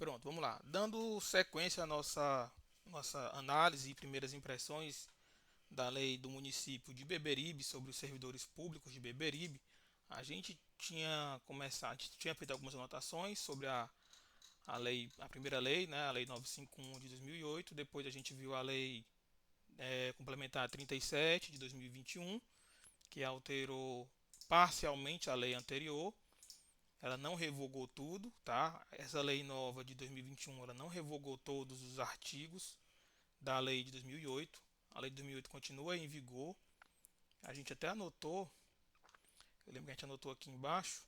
Pronto, vamos lá. Dando sequência à nossa análise e primeiras impressões da lei do município de Beberibe sobre os servidores públicos de Beberibe, a gente tinha feito algumas anotações sobre a lei, a primeira lei, né, a lei 951 de 2008. Depois a gente viu a lei complementar 37 de 2021, que alterou parcialmente a lei anterior. Ela não revogou tudo, tá? Essa lei nova de 2021, ela não revogou todos os artigos da lei de 2008. A lei de 2008 continua em vigor. A gente até anotou, eu lembro que a gente anotou aqui embaixo,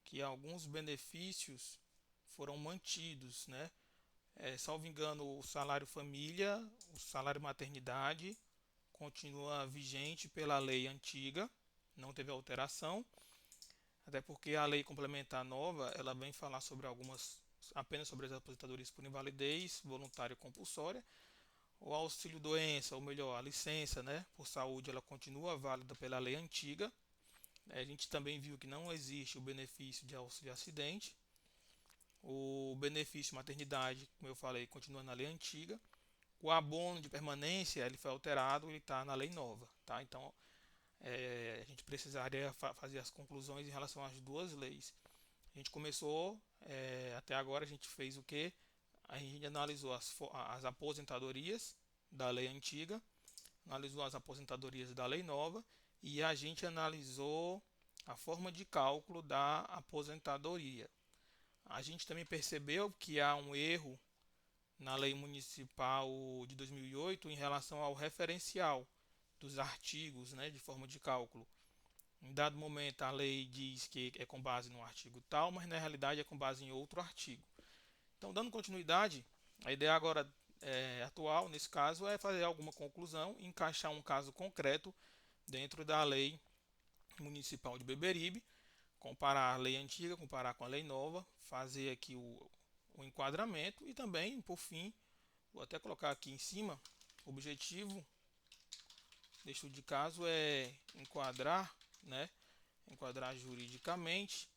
que alguns benefícios foram mantidos, né? Salvo engano, o salário família, o salário maternidade continua vigente pela lei antiga, não teve alteração. Até porque a lei complementar nova, ela vem falar sobre algumas, apenas sobre as aposentadorias por invalidez voluntária ou compulsória. O auxílio doença, ou melhor, a licença, né, por saúde, ela continua válida pela lei antiga. A gente também viu que não existe o benefício de auxílio acidente. O benefício maternidade, como eu falei, continua na lei antiga. O abono de permanência, ele foi alterado, ele está na lei nova, tá? Então, a gente precisaria fazer as conclusões em relação às duas leis. A gente começou, até agora a gente fez o que? A gente analisou as aposentadorias da lei antiga, analisou as aposentadorias da lei nova e a gente analisou a forma de cálculo da aposentadoria. A gente também percebeu que há um erro na lei municipal de 2008 em relação ao referencial dos artigos, né, de forma de cálculo. Em dado momento, a lei diz que é com base no artigo tal, mas na realidade é com base em outro artigo. Então, dando continuidade, a ideia agora atual, nesse caso, é fazer alguma conclusão, encaixar um caso concreto dentro da lei municipal de Beberibe, comparar a lei antiga, comparar com a lei nova, fazer aqui o enquadramento e também, por fim, vou até colocar aqui em cima, o objetivo deste estudo de caso é enquadrar, né, enquadrar juridicamente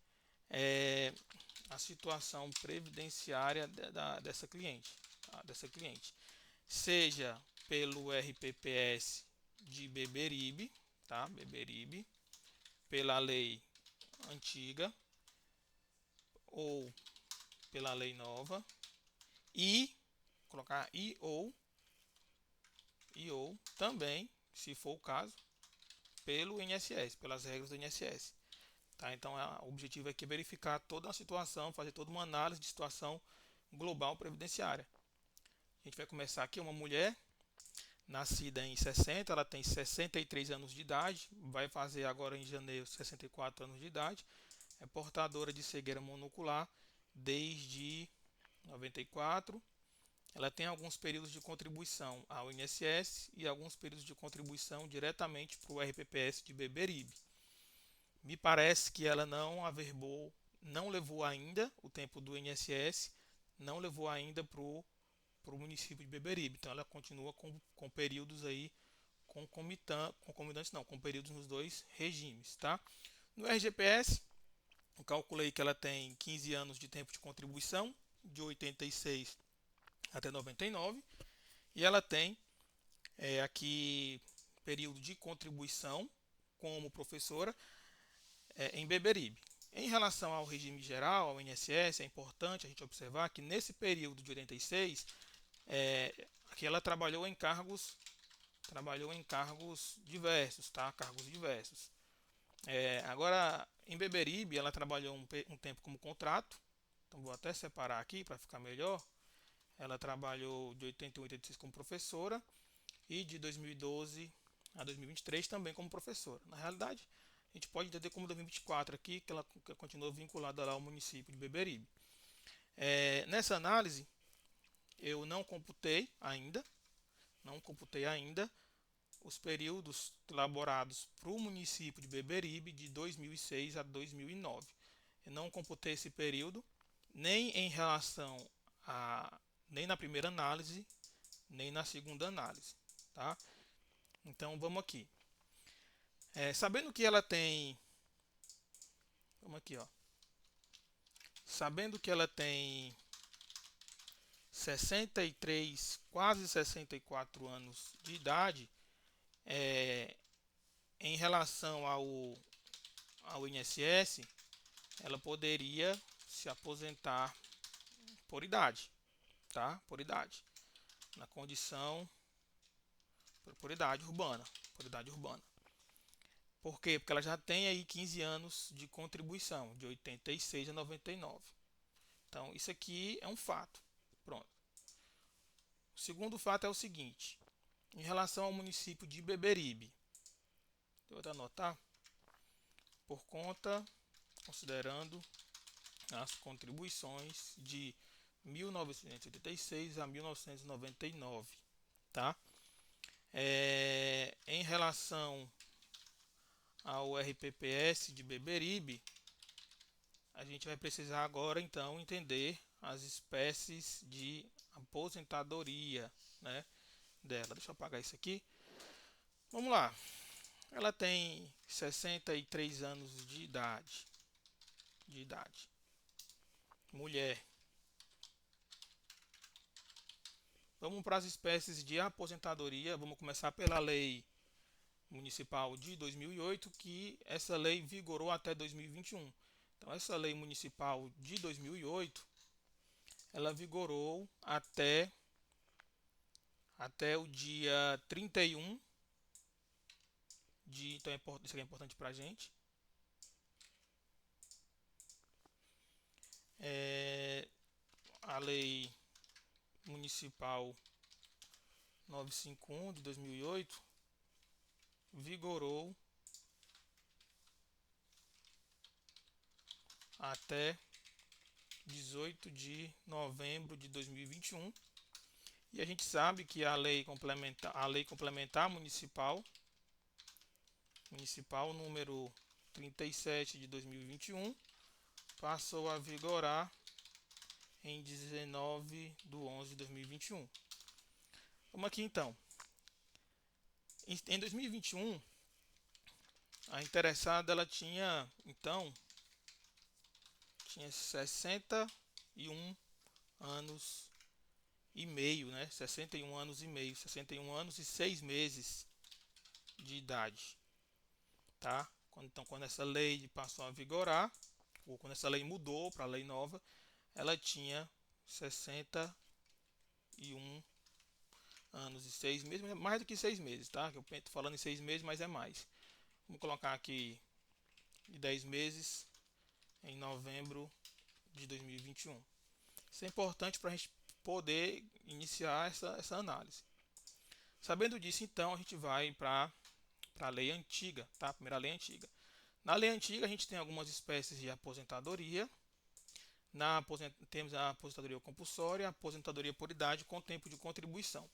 é, a situação previdenciária dessa cliente, tá? Dessa cliente, seja pelo RPPS de Beberibe, tá? Beberibe, pela lei antiga ou pela lei nova e colocar e ou também, se for o caso, pelo INSS, pelas regras do INSS. Tá? Então, o objetivo aqui é verificar toda a situação, fazer toda uma análise de situação global previdenciária. A gente vai começar aqui, uma mulher nascida em 60, ela tem 63 anos de idade, vai fazer agora em janeiro 64 anos de idade, é portadora de cegueira monocular desde 94. Ela tem alguns períodos de contribuição ao INSS e alguns períodos de contribuição diretamente para o RPPS de Beberibe. Me parece que ela não averbou, não levou ainda o tempo do INSS, não levou ainda para o município de Beberibe. Então ela continua com períodos aí concomitantes, não, com períodos nos dois regimes, tá? No RGPS, eu calculei que ela tem 15 anos de tempo de contribuição, de 86 até 99, e ela tem aqui período de contribuição como professora em Beberibe. Em relação ao regime geral, ao INSS, é importante a gente observar que nesse período de 86, aqui ela trabalhou em cargos diversos, tá? Cargos diversos. Agora, em Beberibe, ela trabalhou um tempo como contrato, então vou até separar aqui para ficar melhor. Ela trabalhou de 81 a 86 como professora e de 2012 a 2023 também como professora. Na realidade, a gente pode entender como 2024 aqui, que ela continua vinculada lá ao município de Beberibe. Nessa análise, eu não computei ainda os períodos elaborados para o município de Beberibe de 2006 a 2009. Eu não computei esse período nem em relação a nem na primeira análise, nem na segunda análise, tá? Então vamos aqui. Sabendo que ela tem, vamos aqui, ó. Sabendo que ela tem 63, quase 64 anos de idade, em relação ao INSS, ela poderia se aposentar por idade, tá? Por idade, na condição por idade urbana, por idade urbana. Por quê? Porque ela já tem aí 15 anos de contribuição, de 86 a 99. Então, isso aqui é um fato. Pronto. O segundo fato é o seguinte: em relação ao município de Beberibe, eu vou anotar, por conta, considerando as contribuições de 1986 a 1999, tá? Em relação ao RPPS de Beberibe, a gente vai precisar agora então entender as espécies de aposentadoria, né, dela. Deixa eu apagar isso aqui. Vamos lá. Ela tem 63 anos de idade. Mulher. Vamos para as espécies de aposentadoria. Vamos começar pela lei municipal de 2008, que essa lei vigorou até 2021. Então, essa lei municipal de 2008, ela vigorou até o dia 31 de... Então, isso é importante para a gente. A lei municipal 951 de 2008 vigorou até 18 de novembro de 2021. E a gente sabe que a lei complementar municipal número 37 de 2021 passou a vigorar em 19 de 11 de 2021. Vamos aqui então. Em 2021, a interessada ela tinha 61 anos e meio, né? 61 anos e meio, 61 anos e 6 meses de idade, tá? Então, quando essa lei passou a vigorar, ou quando essa lei mudou para a lei nova, ela tinha 61 anos e 6 meses, mais do que 6 meses, tá? Eu estou falando em 6 meses, mas é mais. Vamos colocar aqui de 10 meses em novembro de 2021. Isso é importante para a gente poder iniciar essa análise. Sabendo disso, então, a gente vai para a lei antiga, tá? A primeira lei antiga. Na lei antiga, a gente tem algumas espécies de aposentadoria. Temos a aposentadoria compulsória, a aposentadoria por idade com tempo de contribuição.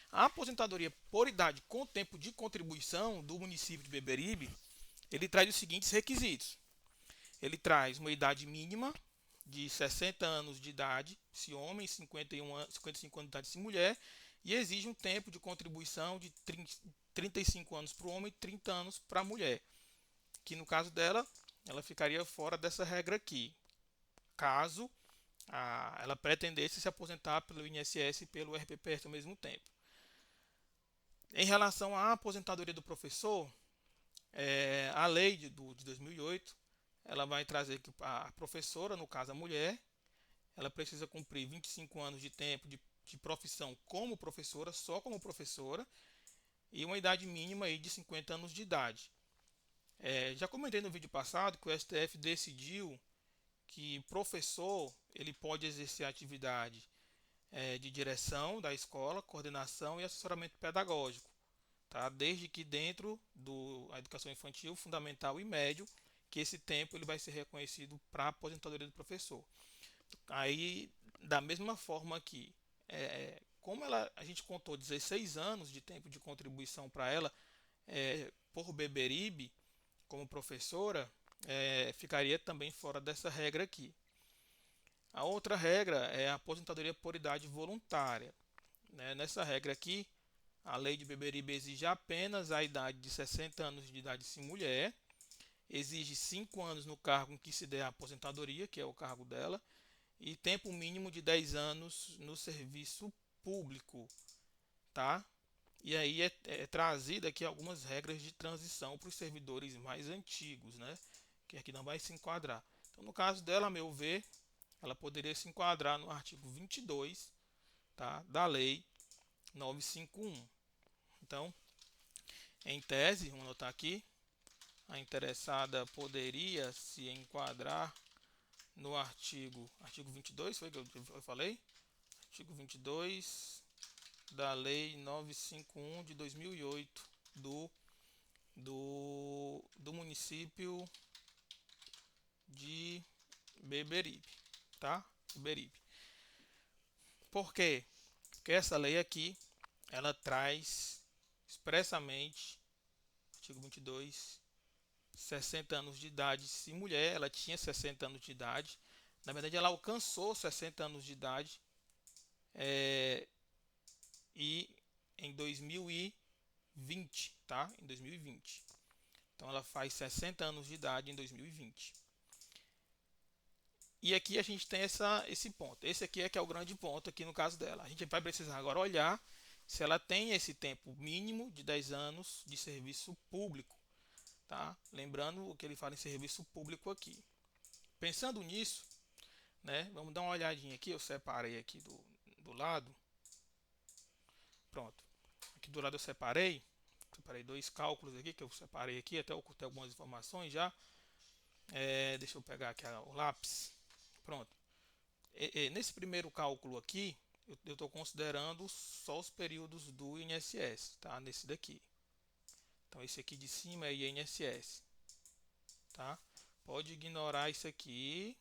A aposentadoria por idade com tempo de contribuição do município de Beberibe, ele traz os seguintes requisitos. Ele traz uma idade mínima de 60 anos de idade, se homem, 55 anos de idade se mulher, e exige um tempo de contribuição de 35 anos para o homem e 30 anos para a mulher. Que no caso dela, ela ficaria fora dessa regra aqui, caso ela pretendesse se aposentar pelo INSS e pelo RPPS ao mesmo tempo. Em relação à aposentadoria do professor, a lei de 2008, ela vai trazer que a professora, no caso a mulher, ela precisa cumprir 25 anos de tempo de profissão como professora, só como professora, e uma idade mínima aí de 50 anos de idade. Já comentei no vídeo passado que o STF decidiu que professor ele pode exercer a atividade de direção da escola, coordenação e assessoramento pedagógico, tá? Desde que dentro da educação infantil, fundamental e médio, que esse tempo ele vai ser reconhecido para a aposentadoria do professor. Aí, da mesma forma aqui, como a gente contou 16 anos de tempo de contribuição para ela, por Beberibe, como professora, ficaria também fora dessa regra aqui. A outra regra é a aposentadoria por idade voluntária. Nessa regra aqui, a lei de Beberibe exige apenas a idade de 60 anos de idade se mulher, exige 5 anos no cargo em que se der a aposentadoria, que é o cargo dela, e tempo mínimo de 10 anos no serviço público, tá? E aí é trazida aqui algumas regras de transição para os servidores mais antigos, né? Que aqui não vai se enquadrar. Então, no caso dela, a meu ver, ela poderia se enquadrar no artigo 22, tá, da Lei 951. Então, em tese, vamos anotar aqui, a interessada poderia se enquadrar no artigo 22, foi que eu falei? Artigo 22 da Lei 951 de 2008 do município de Beberibe, tá? Beberibe. Por quê? Porque essa lei aqui, ela traz expressamente, artigo 22, 60 anos de idade. Se mulher, ela tinha 60 anos de idade, na verdade ela alcançou 60 anos de idade, e em 2020, tá? Em 2020. Então ela faz 60 anos de idade em 2020. E aqui a gente tem esse ponto. Esse aqui é que é o grande ponto aqui no caso dela. A gente vai precisar agora olhar se ela tem esse tempo mínimo de 10 anos de serviço público, tá? Lembrando o que ele fala em serviço público aqui. Pensando nisso, né? Vamos dar uma olhadinha aqui. Eu separei aqui do lado. Pronto. Aqui do lado eu separei dois cálculos aqui que eu separei aqui. Até eu ocultei algumas informações já. Deixa eu pegar aqui o lápis. Pronto. Nesse primeiro cálculo aqui, eu estou considerando só os períodos do INSS, tá? Nesse daqui. Então, esse aqui de cima é INSS, tá? Pode ignorar isso aqui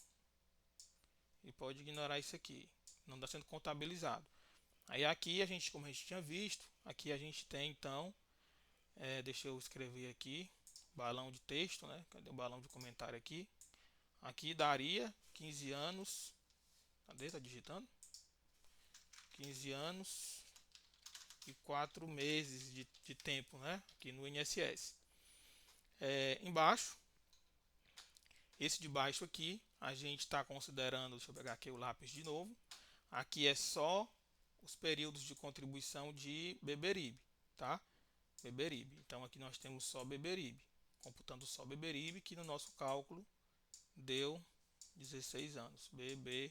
e pode ignorar isso aqui. Não está sendo contabilizado. Aí aqui a gente, como a gente tinha visto, aqui a gente tem então, deixa eu escrever aqui, balão de texto, né? Cadê o balão de comentário aqui? Aqui daria 15 anos. Cadê? Tá digitando? 15 anos e 4 meses de tempo, né? Aqui no INSS. Embaixo, esse de baixo aqui, a gente está considerando, deixa eu pegar aqui o lápis de novo. Aqui é só os períodos de contribuição de Beberibe, tá? Beberibe. Então aqui nós temos só Beberibe. Computando só Beberibe, que no nosso cálculo deu 16 anos. Beberibe.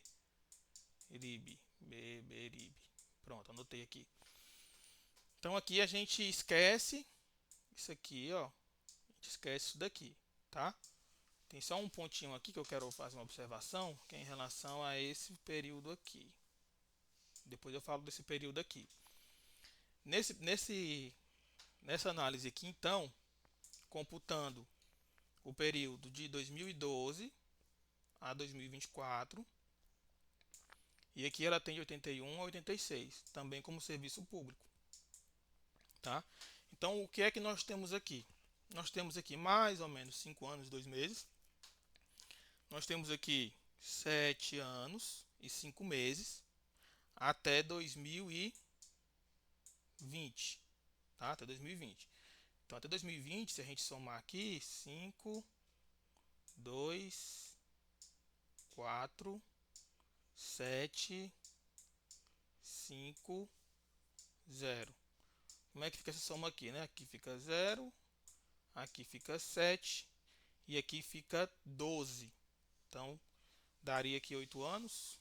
Pronto, anotei aqui. Então aqui a gente esquece isso aqui, ó. A gente esquece isso daqui, tá? Tem só um pontinho aqui que eu quero fazer uma observação, que é em relação a esse período aqui. Depois eu falo desse período aqui. Nessa análise aqui, então, computando o período de 2012 a 2024, e aqui ela tem de 81 a 86, também como serviço público, tá? Então, o que é que nós temos aqui? Nós temos aqui mais ou menos 5 anos e 2 meses. Nós temos aqui 7 anos e 5 meses até 2020, tá? Até 2020. Então, até 2020, se a gente somar aqui, 5, 2, 4, 7, 5, 0. Como é que fica essa soma aqui, né? Aqui fica 0, aqui fica 7 e aqui fica 12. Então, daria aqui 8 anos.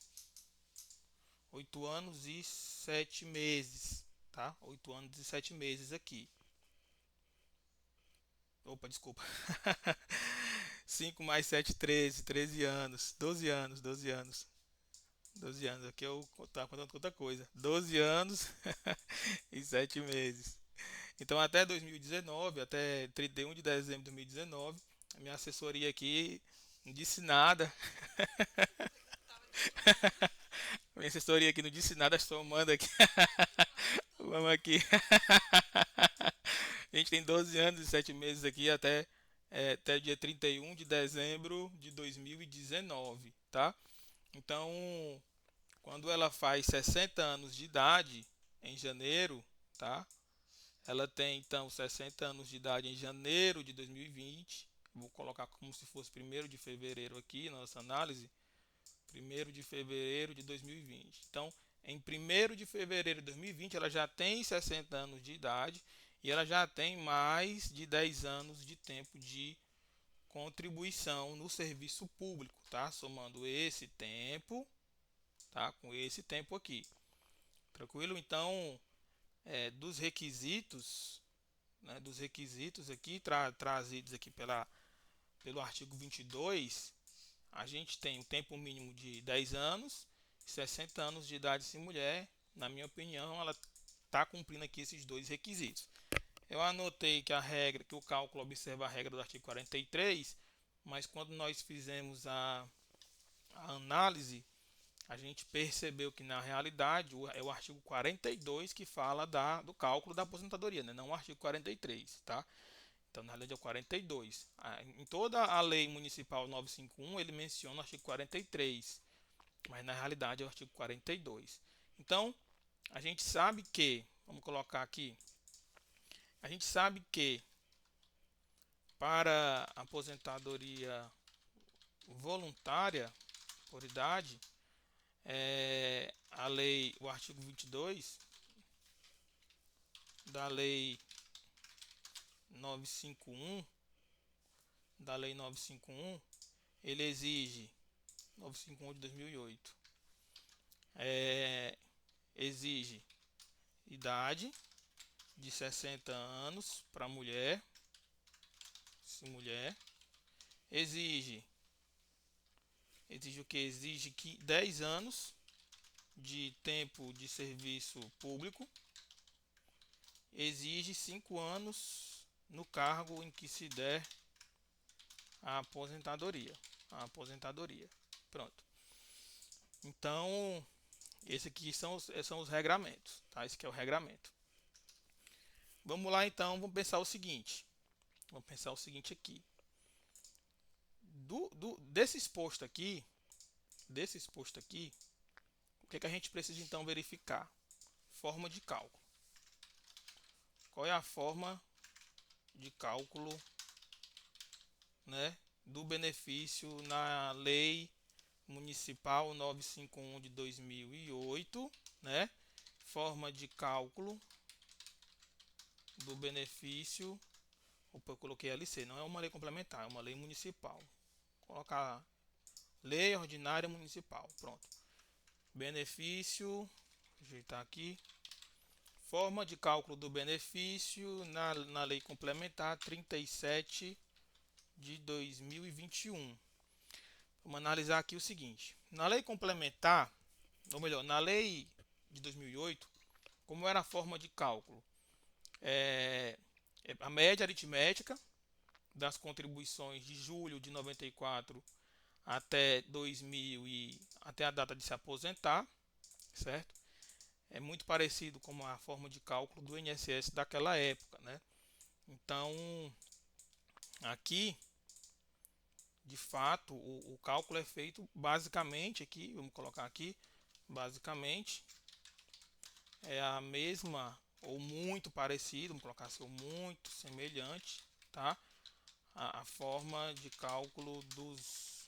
8 anos e 7 meses, tá? 8 anos e 7 meses aqui. Opa, desculpa. 5 mais 7, 13 anos. 12 anos, 12 anos. 12 anos, aqui eu estava contando outra coisa. 12 anos e 7 meses. Então, até 2019, até 31 de dezembro de 2019, a minha assessoria aqui não disse nada. Minha assessoria aqui não disse nada, somando aqui. Vamos aqui. A gente tem 12 anos e 7 meses aqui até dia 31 de dezembro de 2019, tá? Então, quando ela faz 60 anos de idade em janeiro, tá? Ela tem então 60 anos de idade em janeiro de 2020. Vou colocar como se fosse 1º de fevereiro aqui na nossa análise. 1º de fevereiro de 2020. Então, em 1º de fevereiro de 2020, ela já tem 60 anos de idade e ela já tem mais de 10 anos de tempo de contribuição no serviço público, tá? Somando esse tempo, tá? Com esse tempo aqui. Tranquilo? Então, dos requisitos, né, dos requisitos aqui trazidos aqui pelo artigo 22, a gente tem o tempo mínimo de 10 anos, 60 anos de idade se mulher. Na minha opinião, ela está cumprindo aqui esses dois requisitos. Eu anotei que que o cálculo observa a regra do artigo 43, mas quando nós fizemos a análise, a gente percebeu que na realidade é o artigo 42 que fala do cálculo da aposentadoria, né? Não o artigo 43, tá? Então, na realidade é o 42. Em toda a lei municipal 951, ele menciona o artigo 43, mas na realidade é o artigo 42. Então, a gente sabe que, vamos colocar aqui, a gente sabe que para aposentadoria voluntária por idade, o artigo 22 da lei 951, ele exige 951 de 2008, exige idade de 60 anos para mulher, se mulher, exige o que? Exige 10 anos de tempo de serviço público, exige 5 anos no cargo em que se der a aposentadoria. Pronto. Então, esse aqui são os regramentos, tá? Esse aqui é o regramento. Vamos lá então, vamos pensar o seguinte. Aqui. Desse exposto aqui, o que a gente precisa então verificar? Forma de cálculo. Qual é a forma de cálculo, né, do benefício na lei municipal 951 de 2008, né? Forma de cálculo do benefício. Opa, eu coloquei LC, não é uma lei complementar, é uma lei municipal. Vou colocar lei ordinária municipal. Pronto. Benefício, ajeitar aqui. Forma de cálculo do benefício na lei complementar 37 de 2021. Vamos analisar aqui o seguinte. Na lei complementar, ou melhor, na lei de 2008, como era a forma de cálculo? A média aritmética das contribuições de julho de 94 até 2000 até a data de se aposentar, certo? É muito parecido com a forma de cálculo do INSS daquela época, né? Então, aqui, de fato, o cálculo é feito basicamente aqui, vamos colocar aqui, basicamente é a mesma ou muito parecido, vamos colocar assim, ou muito semelhante, tá? A forma de cálculo dos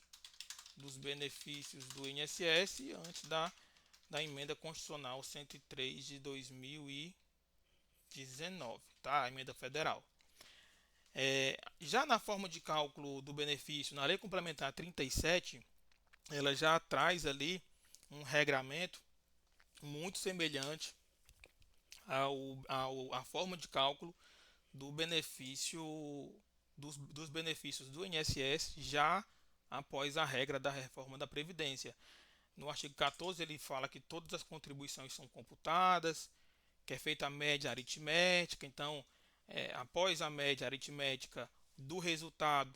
benefícios do INSS antes da emenda constitucional 103 de 2019, tá? A emenda federal. Já na forma de cálculo do benefício, na lei complementar 37, ela já traz ali um regramento muito semelhante à forma de cálculo do benefício dos benefícios do INSS já após a regra da reforma da Previdência. No artigo 14 ele fala que todas as contribuições são computadas, que é feita a média aritmética. Então, após a média aritmética do resultado,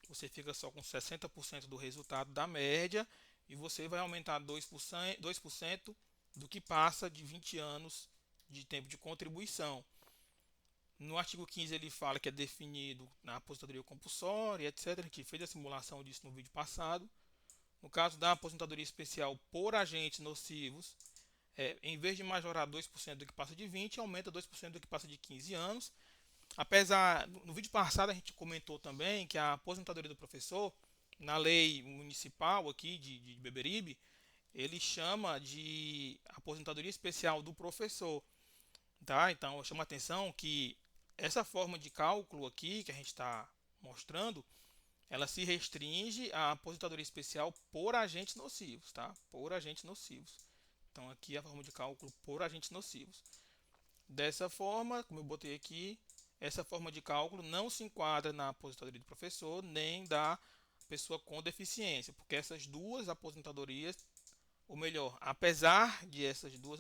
você fica só com 60% do resultado da média e você vai aumentar 2% do que passa de 20 anos de tempo de contribuição. No artigo 15 ele fala que é definido na aposentadoria compulsória, etc. A gente fez a simulação disso no vídeo passado. No caso da aposentadoria especial por agentes nocivos, em vez de majorar 2% do que passa de 20, aumenta 2% do que passa de 15 anos. Apesar, no vídeo passado a gente comentou também que a aposentadoria do professor, Na lei municipal aqui de Beberibe, ele chama de aposentadoria especial do professor, tá? Então, chama a atenção que essa forma de cálculo aqui que a gente está mostrando, ela se restringe à aposentadoria especial por agentes nocivos, tá? Por agentes nocivos. Então, aqui é a forma de cálculo por agentes nocivos. Dessa forma, como eu botei aqui, essa forma de cálculo não se enquadra na aposentadoria do professor nem da pessoa com deficiência, porque essas duas aposentadorias, ou melhor, apesar de estas duas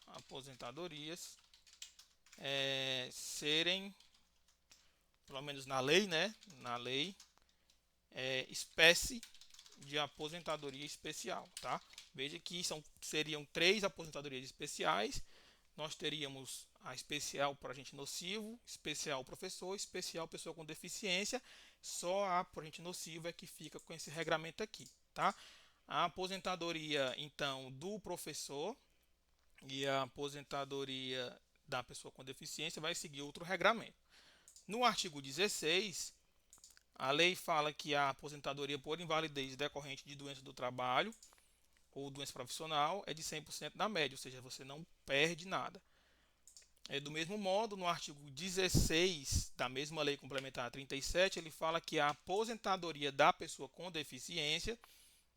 aposentadorias serem, pelo menos na lei, né, na lei, espécie de aposentadoria especial, tá? Veja que seriam três aposentadorias especiais. Nós teríamos a especial para agente nocivo, especial professor, especial pessoa com deficiência. Só a para agente nocivo é que fica com esse regramento aqui, tá? A aposentadoria, então, do professor e a aposentadoria da pessoa com deficiência vai seguir outro regramento. No artigo 16, a lei fala que a aposentadoria por invalidez decorrente de doença do trabalho ou doença profissional é de 100% da média, ou seja, você não perde nada. Do mesmo modo, no artigo 16 da mesma lei complementar 37, ele fala que a aposentadoria da pessoa com deficiência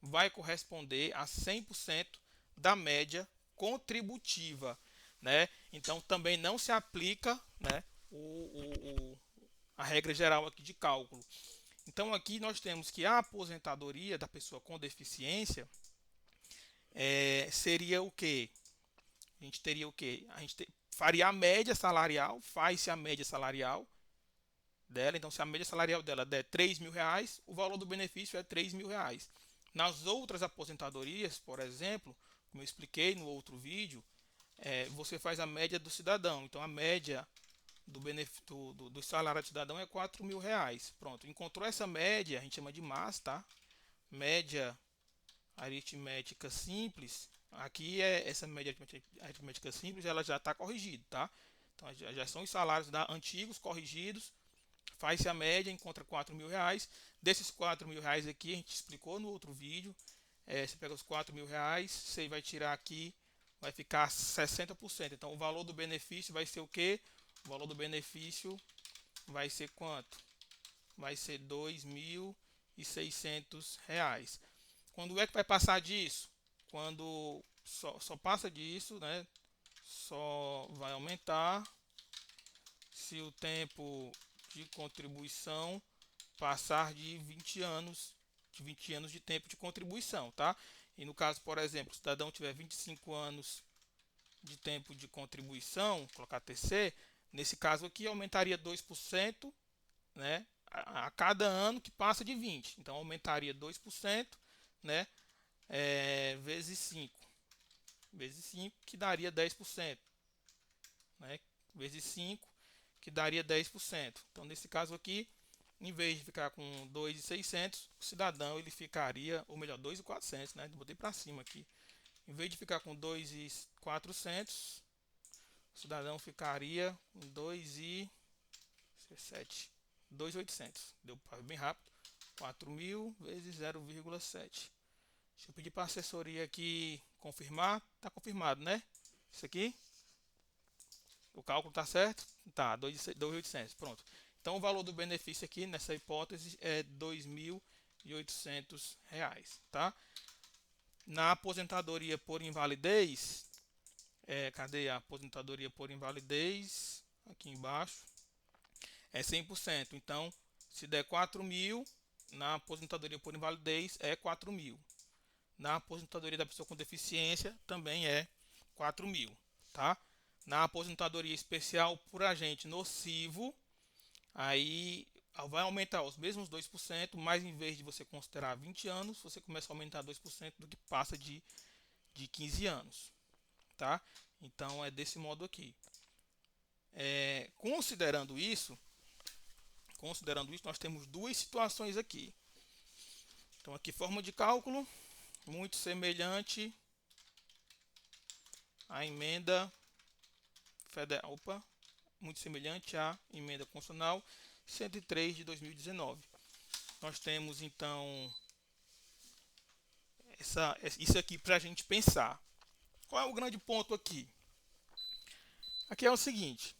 vai corresponder a 100% da média contributiva, né? Então também não se aplica, né, a regra geral aqui de cálculo. Então aqui nós temos que a aposentadoria da pessoa com deficiência seria o que? A gente teria o que? Faria a média salarial, faz-se a média salarial dela. Então, se a média salarial dela der R$ 3.000, o valor do benefício é R$ 3.000. Nas outras aposentadorias, por exemplo, como eu expliquei no outro vídeo, você faz a média do cidadão. Então, a média do salário do cidadão é R$ 4.000. Pronto, encontrou essa média, a gente chama de MAS, tá? Média aritmética simples. Aqui essa média aritmética simples, ela já está corrigida, tá? Então já são os salários antigos corrigidos. Faz-se a média, encontra R$ 4.000. Desses R$ 4.000 aqui, a gente explicou no outro vídeo. Você pega os R$ 4.000, você vai tirar aqui, vai ficar 60%. Então o valor do benefício vai ser o quê? O valor do benefício vai ser quanto? Vai ser R$ 2.600. Quando é que vai passar disso? Quando só passa disso, né? Só vai aumentar se o tempo de contribuição passar de 20 anos de tempo de contribuição, tá? E no caso, por exemplo, se o cidadão tiver 25 anos de tempo de contribuição, colocar TC, nesse caso aqui aumentaria 2%, né? A cada ano que passa de 20. Então aumentaria 2%, né? Vezes 5. Vezes 5, que daria 10%. Né? Vezes 5, que daria 10%. Então, nesse caso aqui, em vez de ficar com 2.600, o cidadão ele ficaria, ou melhor, 2.400, né? Botei para cima aqui. Em vez de ficar com 2.400, o cidadão ficaria com 2.800. Deu bem rápido. 4.000 vezes 0,7. Deixa eu pedir para a assessoria aqui confirmar. Tá confirmado, né? Isso aqui. O cálculo tá certo? Tá, 2.800. Pronto. Então o valor do benefício aqui nessa hipótese é R$ 2.800, tá? Na aposentadoria por invalidez, cadê a aposentadoria por invalidez? Aqui embaixo. É 100%. Então, se der 4.000, na aposentadoria por invalidez é 4.000. Na aposentadoria da pessoa com deficiência também é 4.000, tá? Na aposentadoria especial por agente nocivo, aí vai aumentar os mesmos 2%, mas em vez de você considerar 20 anos, você começa a aumentar 2% do que passa de 15 anos, tá? Então é desse modo aqui. Considerando isso, nós temos duas situações aqui. Então aqui forma de cálculo muito semelhante à emenda federal, muito semelhante à emenda constitucional 103 de 2019. Nós temos então isso aqui para a gente pensar. Qual é o grande ponto aqui? Aqui é o seguinte: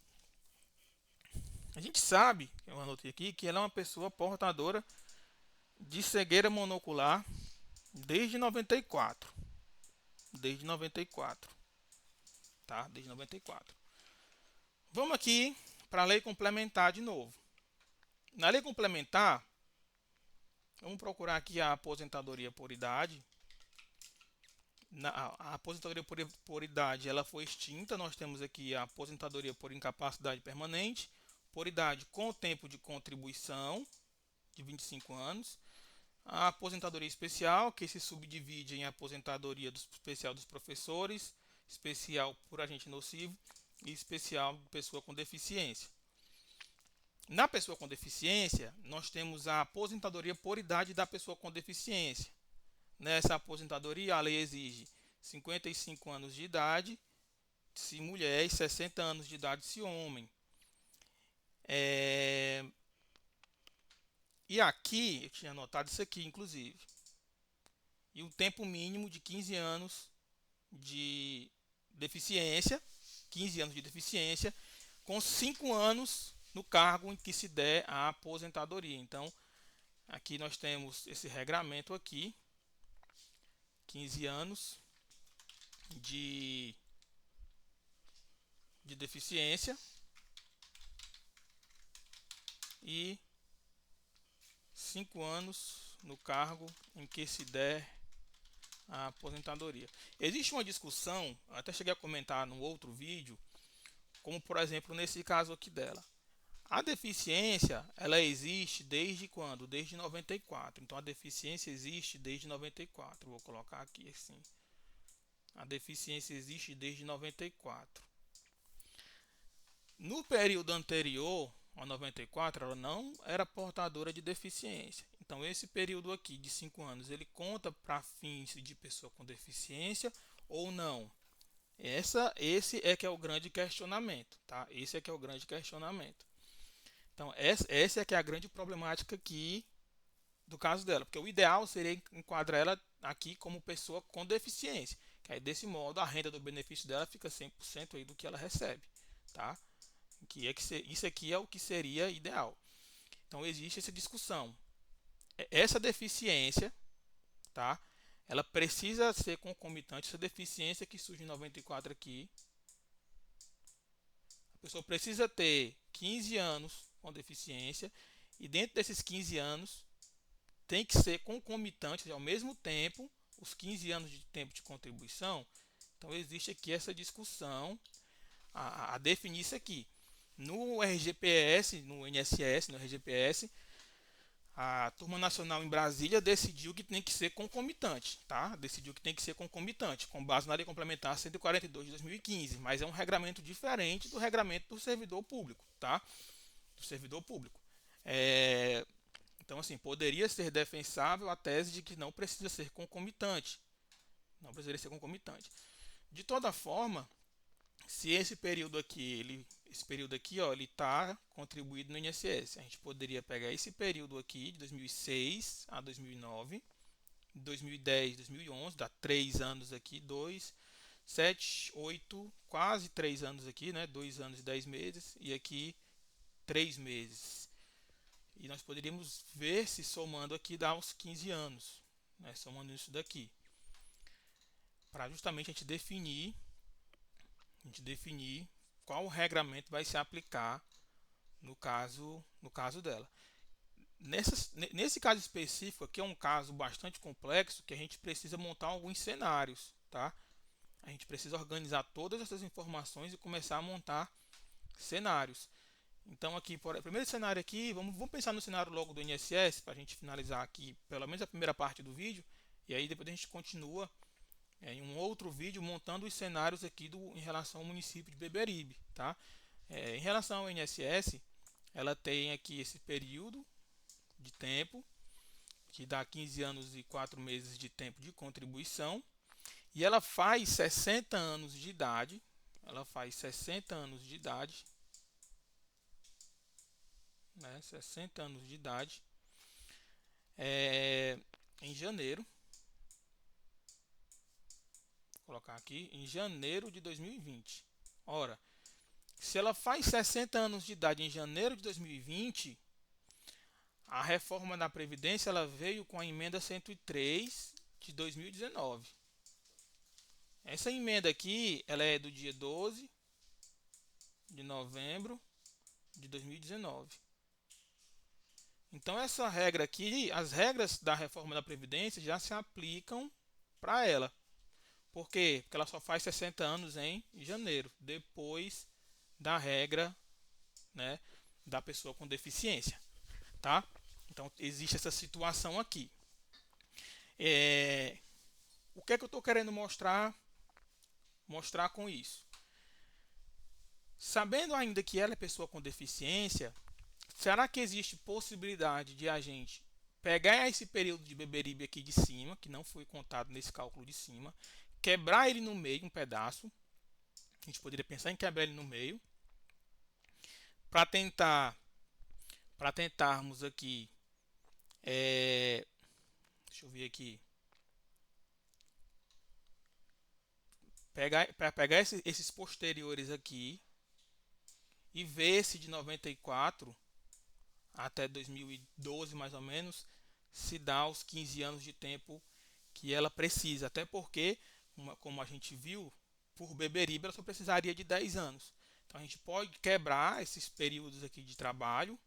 a gente sabe, eu anotei aqui, que ela é uma pessoa portadora de cegueira monocular desde 94. Desde 94. Tá? Desde 94. Vamos aqui para a lei complementar de novo. Na lei complementar, vamos procurar aqui a aposentadoria por idade. A aposentadoria por idade ela foi extinta. Nós temos aqui a aposentadoria por incapacidade permanente, por idade com tempo de contribuição de 25 anos. A aposentadoria especial, que se subdivide em aposentadoria especial dos professores, especial por agente nocivo e especial pessoa com deficiência. Na pessoa com deficiência, nós temos a aposentadoria por idade da pessoa com deficiência. Nessa aposentadoria, a lei exige 55 anos de idade se mulher e 60 anos de idade se homem. E aqui, eu tinha anotado isso aqui, inclusive. E o tempo mínimo de 15 anos de deficiência, 15 anos de deficiência, com 5 anos no cargo em que se der a aposentadoria. Então, aqui nós temos esse regramento aqui, 15 anos de deficiência e 5 anos no cargo em que se der a aposentadoria. Existe uma discussão, até cheguei a comentar no outro vídeo, como por exemplo nesse caso aqui dela. A deficiência, ela existe desde quando? Desde 94. Então a deficiência existe desde 94. Vou colocar aqui assim. A deficiência existe desde 94. No período anterior a 94, ela não era portadora de deficiência. Então esse período aqui de 5 anos, ele conta para fins de pessoa com deficiência ou não? Esse é que é o grande questionamento, tá? Esse é que é o grande questionamento. Então, essa é que é a grande problemática aqui do caso dela, porque o ideal seria enquadrar ela aqui como pessoa com deficiência, que aí desse modo a renda do benefício dela fica 100% aí do que ela recebe, tá? Isso aqui é o que seria ideal. Então, existe essa discussão. Essa deficiência, tá? Ela precisa ser concomitante, essa deficiência que surge em 94 aqui, a pessoa precisa ter 15 anos com deficiência e dentro desses 15 anos tem que ser concomitante ao mesmo tempo os 15 anos de tempo de contribuição. Então existe aqui essa discussão a definir isso aqui. No RGPS, no INSS, no RGPS, a Turma Nacional em Brasília decidiu que tem que ser concomitante, tá? Decidiu que tem que ser concomitante, com base na Lei Complementar 142 de 2015, mas é um regramento diferente do regramento do servidor público, tá? Do servidor público. Então, assim, poderia ser defensável a tese de que não precisa ser concomitante. Não precisaria ser concomitante. De toda forma, se esse período aqui, ele está contribuído no INSS, a gente poderia pegar esse período aqui de 2006 a 2009, 2010, 2011, dá 3 anos aqui, 2, 7, 8, quase 3 anos aqui, né? 2 anos e 10 meses, e aqui 3 meses. E nós poderíamos ver se somando aqui dá uns 15 anos, né? Somando isso daqui, para justamente a gente definir qual regramento vai se aplicar no caso dela. Nesse caso específico aqui é um caso bastante complexo que a gente precisa montar alguns cenários, tá? A gente precisa organizar todas essas informações e começar a montar cenários. Então aqui, o primeiro cenário aqui, vamos pensar no cenário logo do INSS para a gente finalizar aqui pelo menos a primeira parte do vídeo e aí depois a gente continua em um outro vídeo montando os cenários aqui em relação ao município de Beberibe, tá? Em relação ao INSS, ela tem aqui esse período de tempo que dá 15 anos e 4 meses de tempo de contribuição e ela faz 60 anos de idade. Ela faz 60 anos de idade né, 60 anos de idade, é, em janeiro, vou colocar aqui, em janeiro de 2020. Ora, se ela faz 60 anos de idade em janeiro de 2020, a reforma da Previdência ela veio com a emenda 103 de 2019. Essa emenda aqui, ela é do dia 12 de novembro de 2019. Então essa regra aqui, as regras da reforma da Previdência já se aplicam para ela. Por quê? Porque ela só faz 60 anos em janeiro, depois da regra, né, da pessoa com deficiência, tá? Então existe essa situação aqui. O que é que eu estou querendo mostrar com isso? Sabendo ainda que ela é pessoa com deficiência, será que existe possibilidade de a gente pegar esse período de Beberibe aqui de cima, que não foi contado nesse cálculo de cima, quebrar ele no meio, um pedaço? A gente poderia pensar em quebrar ele no meio, para tentarmos aqui, deixa eu ver aqui, para pegar esses posteriores aqui e ver se de 94 até 2012 mais ou menos se dá os 15 anos de tempo que ela precisa, até porque, como a gente viu, por Beberibe ela só precisaria de 10 anos. Então a gente pode quebrar esses períodos aqui de trabalho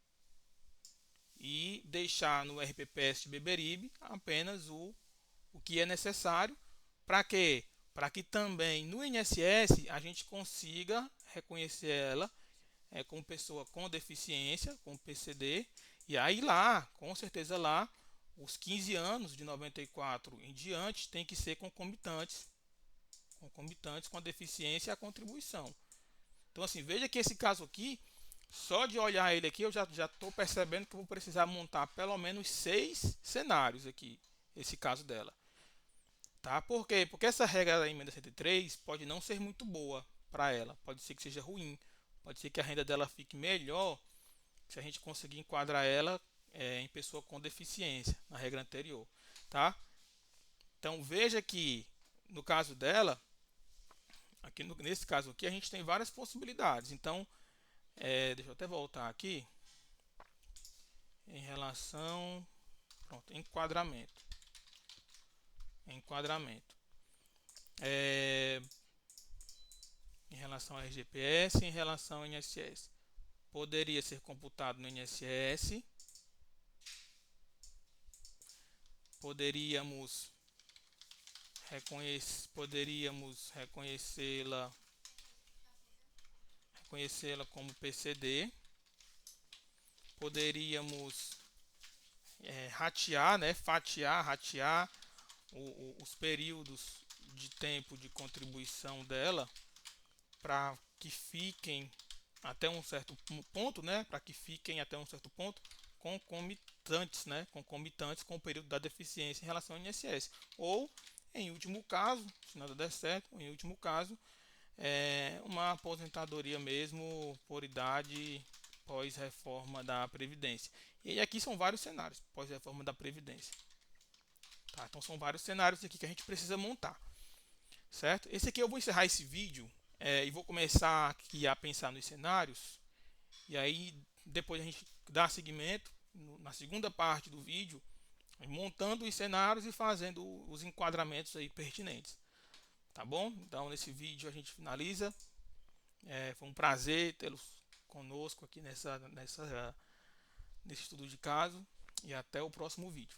e deixar no RPPS de Beberibe apenas o que é necessário. Para quê? Para que também no INSS a gente consiga reconhecer ela como pessoa com deficiência, com PCD, e aí lá, com certeza lá, os 15 anos de 94 em diante tem que ser concomitantes com a deficiência e a contribuição. Então assim, veja que esse caso aqui, só de olhar ele aqui, eu já estou percebendo que eu vou precisar montar pelo menos 6 cenários aqui, esse caso dela. Tá? Por quê? Porque essa regra da emenda 103 pode não ser muito boa para ela, pode ser que seja ruim, pode ser que a renda dela fique melhor se a gente conseguir enquadrar ela em pessoa com deficiência, na regra anterior. Tá? Então veja que no caso dela, aqui nesse caso aqui, a gente tem várias possibilidades. Então, deixa eu até voltar aqui em relação, pronto, enquadramento. É, em relação ao RGPS, em relação ao INSS. Poderia ser computado no INSS. Poderíamos reconhecê-la como PCD. Poderíamos ratear os períodos de tempo de contribuição dela para que fiquem até um certo ponto, né? Para que fiquem até um certo ponto concomitantes com o período da deficiência em relação ao INSS. Ou, em último caso, se nada der certo, em último caso, uma aposentadoria mesmo por idade pós-reforma da Previdência. E aqui são vários cenários pós-reforma da Previdência. Tá? Então são vários cenários aqui que a gente precisa montar. Certo? Esse aqui eu vou encerrar esse vídeo e vou começar aqui a pensar nos cenários. E aí depois a gente dá seguimento na segunda parte do vídeo, montando os cenários e fazendo os enquadramentos aí pertinentes. Tá bom? Então nesse vídeo a gente finaliza. Foi um prazer tê-los conosco aqui nesse estudo de caso e até o próximo vídeo.